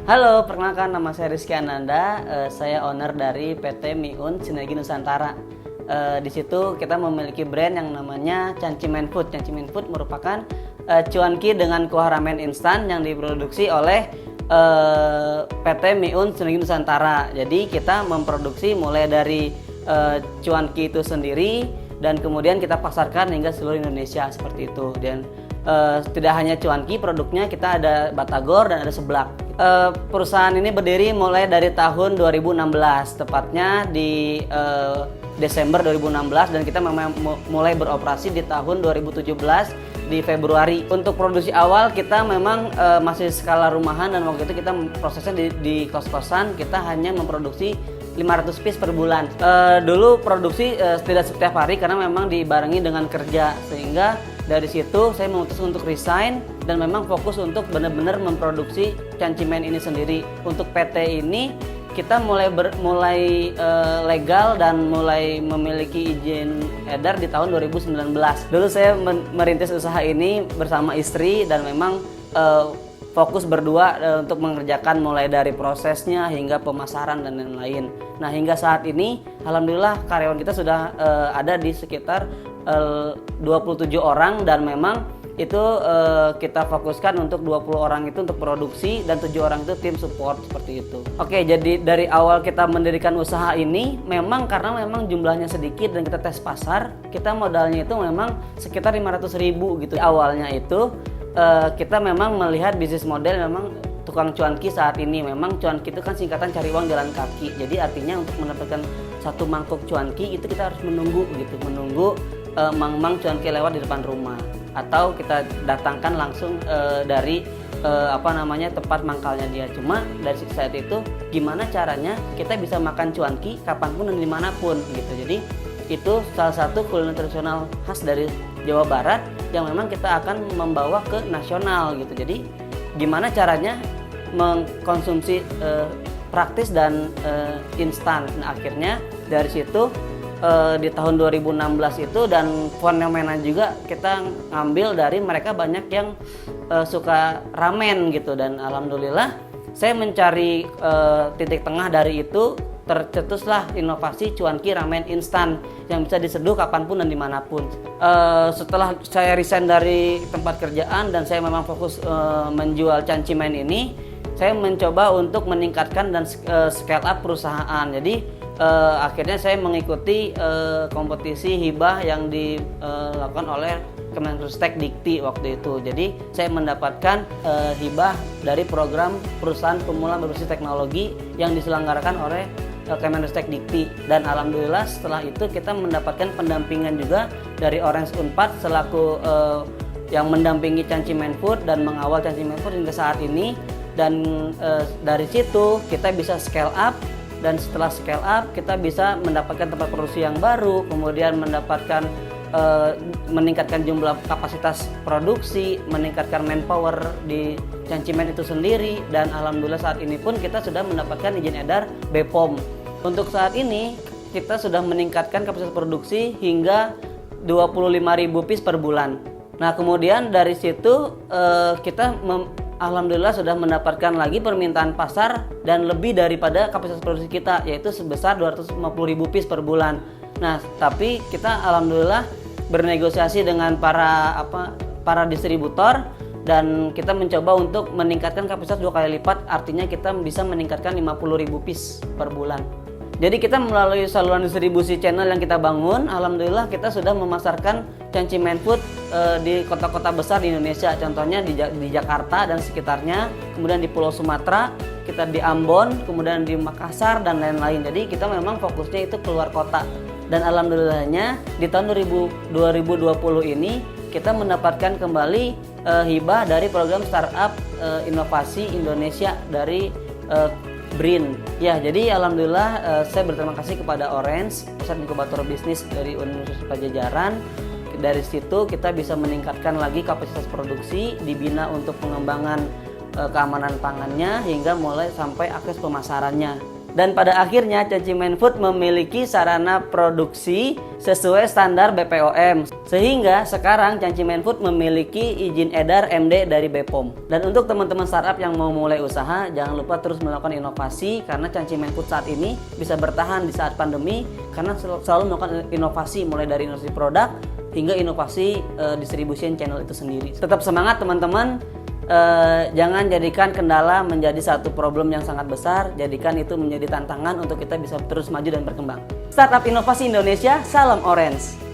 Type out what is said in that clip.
Halo, perkenalkan nama saya Rizky Ananda. Saya owner dari PT Miun Sinergi Nusantara. Di situ kita memiliki brand yang namanya Cancimen Food. Cancimen Food merupakan cuanki dengan kuah ramen instan yang diproduksi oleh PT Miun Sinergi Nusantara. Jadi kita memproduksi mulai dari cuanki itu sendiri dan kemudian kita pasarkan hingga seluruh Indonesia seperti itu. Dan tidak hanya cuanki, produknya kita ada batagor dan ada seblak. Perusahaan ini berdiri mulai dari tahun 2016, tepatnya di Desember 2016, dan kita memang mulai beroperasi di tahun 2017 di Februari. Untuk produksi awal kita memang masih skala rumahan, dan waktu itu kita prosesnya di kos-kosan, kita hanya memproduksi 500 piece per bulan. Dulu produksi tidak setiap hari karena memang dibarengi dengan kerja, sehingga dari situ saya memutuskan untuk resign dan memang fokus untuk benar-benar memproduksi Cancimen ini sendiri. Untuk PT ini kita mulai legal dan mulai memiliki izin edar di tahun 2019. Dulu saya merintis usaha ini bersama istri dan memang fokus berdua untuk mengerjakan mulai dari prosesnya hingga pemasaran dan lain-lain. Nah, hingga saat ini alhamdulillah karyawan kita sudah ada di sekitar 27 orang, dan memang itu kita fokuskan untuk 20 orang itu untuk produksi dan 7 orang itu tim support seperti itu. Oke, jadi dari awal kita mendirikan usaha ini memang karena memang jumlahnya sedikit dan kita tes pasar, kita modalnya itu memang sekitar 500.000 gitu. Awalnya itu kita memang melihat bisnis model memang tukang cuanki saat ini. Memang cuanki itu kan singkatan cari uang jalan kaki. Jadi artinya untuk mendapatkan satu mangkuk cuanki itu kita harus menunggu mang-mang cuanki lewat di depan rumah, atau kita datangkan langsung dari tempat mangkalnya dia. Cuma dari saat itu gimana caranya kita bisa makan cuanki kapanpun dan dimanapun gitu. Jadi itu salah satu kuliner tradisional khas dari Jawa Barat yang memang kita akan membawa ke nasional gitu. Jadi gimana caranya mengkonsumsi praktis dan instan. Nah, akhirnya dari situ di tahun 2016 itu, dan fenomena juga kita ngambil dari mereka banyak yang suka ramen gitu, dan alhamdulillah saya mencari titik tengah dari itu, tercetuslah inovasi cuanki ramen instan yang bisa diseduh kapanpun dan dimanapun. Setelah saya resign dari tempat kerjaan dan saya memang fokus menjual Cancimen ini, saya mencoba untuk meningkatkan dan scale up perusahaan. Jadi akhirnya saya mengikuti kompetisi hibah yang dilakukan oleh Kemenristek Dikti waktu itu. Jadi saya mendapatkan hibah dari program perusahaan pemula berbasis teknologi yang diselenggarakan oleh Kemenristek Dikti, dan alhamdulillah setelah itu kita mendapatkan pendampingan juga dari Orange Unpad selaku yang mendampingi Cancimen Food dan mengawal Cancimen Food hingga saat ini. Dan dari situ kita bisa scale up, dan setelah scale up kita bisa mendapatkan tempat produksi yang baru, kemudian mendapatkan meningkatkan jumlah kapasitas produksi, meningkatkan manpower di Cancimen itu sendiri, dan alhamdulillah saat ini pun kita sudah mendapatkan izin edar BPOM. Untuk saat ini kita sudah meningkatkan kapasitas produksi hingga 25.000 piece per bulan. Nah, kemudian dari situ kita alhamdulillah sudah mendapatkan lagi permintaan pasar dan lebih daripada kapasitas produksi kita, yaitu sebesar 250.000 piece per bulan. Nah, tapi kita alhamdulillah bernegosiasi dengan para distributor, dan kita mencoba untuk meningkatkan kapasitas 2 kali lipat, artinya kita bisa meningkatkan 50.000 piece per bulan. Jadi kita melalui saluran distribusi channel yang kita bangun, alhamdulillah kita sudah memasarkan Cancimen Food di kota-kota besar di Indonesia. Contohnya di Jakarta dan sekitarnya, kemudian di Pulau Sumatera, kita di Ambon, kemudian di Makassar dan lain-lain. Jadi kita memang fokusnya itu keluar kota. Dan alhamdulillahnya di tahun 2020 ini kita mendapatkan kembali hibah dari program Startup Inovasi Indonesia dari BRIN. Ya, jadi alhamdulillah saya berterima kasih kepada Orange, Pusat Inkubator Bisnis dari Universitas Padjadjaran. Dari situ kita bisa meningkatkan lagi kapasitas produksi, dibina untuk pengembangan keamanan pangannya hingga mulai sampai akses pemasarannya. Dan pada akhirnya Cancimen Food memiliki sarana produksi sesuai standar BPOM. Sehingga sekarang Cancimen Food memiliki izin edar MD dari BPOM. Dan untuk teman-teman startup yang mau mulai usaha, jangan lupa terus melakukan inovasi karena Cancimen Food saat ini bisa bertahan di saat pandemi karena selalu melakukan inovasi mulai dari inovasi produk hingga inovasi distribution channel itu sendiri. Tetap semangat teman-teman. Jangan jadikan kendala menjadi satu problem yang sangat besar, jadikan itu menjadi tantangan untuk kita bisa terus maju dan berkembang. Startup Inovasi Indonesia, salam Orange.